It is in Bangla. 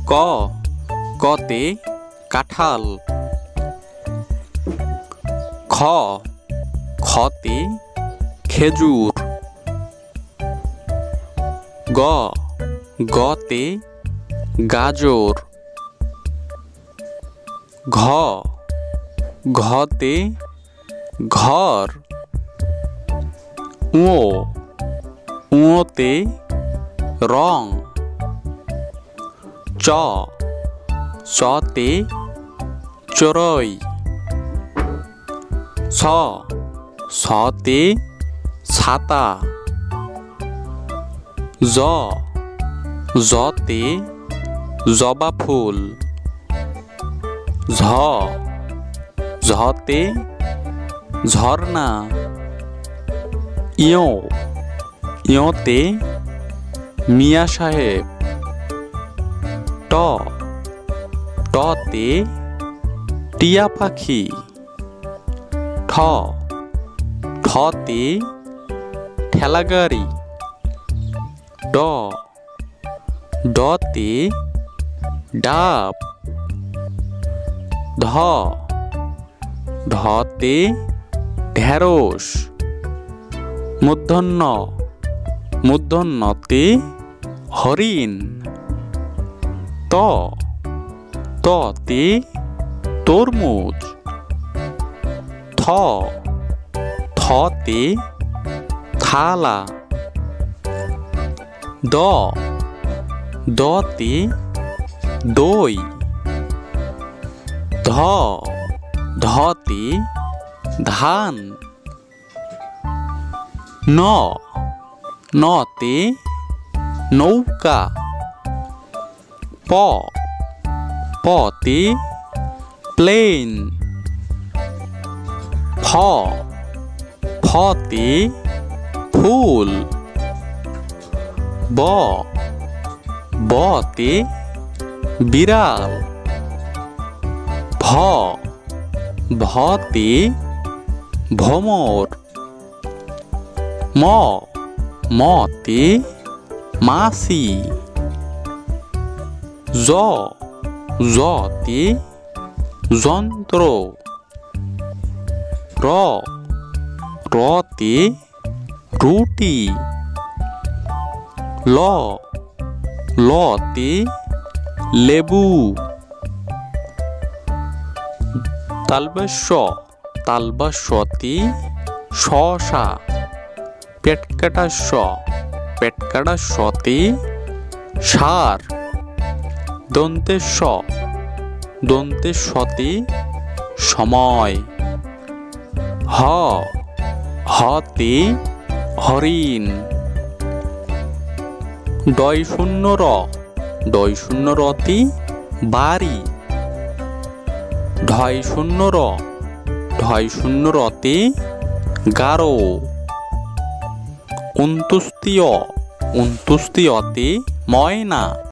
ক কতে কাঁঠাল। খ খতে খেজুর। গ গতে গাজর। ঘ ঘতে ঘর। ও উঁতে রং। চ চতে চড়ুই। ছ ছতে ছাতা। জ জতে জবা ফুল। ঝ ঝতে ঝর্ণা। ইয় ইয়তে মিয়া সাহেব। ট টতে টিয়া পাখি। ঠ ঠতে ঠেলাগাড়ি। ড ডতে ডাব। ধ ঢতে ঢেঁড়স। মূর্ধন্য মূর্ধন্যতে হরিণ। ত ততে তরমুজ। থ থতে থালা। দ দতে দই। ধ ধতে ধান। ন নতে নৌকা। প পতে প্লেন। ফ ফতে ফুল। ব বতে বিড়াল। ভ ভতে ভ্রমর। ম মতে মাছি। জ জতে যন্ত্র। র রতে রুটি। ল লতে লেবু। তালব্য তালব্যতে শসা। পেটকাটা স পেটকাটা সতে সার। দন্তেশ দন্তেশতে সময়। হ হতে হরিণ। ডয় শূন্য র ডয় শূন্য রতে বাড়ি। ঢয় শূন্য র ঢয় শূন্য রতে গারো। অন্তুস্তীয় অন্তুস্তীয়তে ময়না।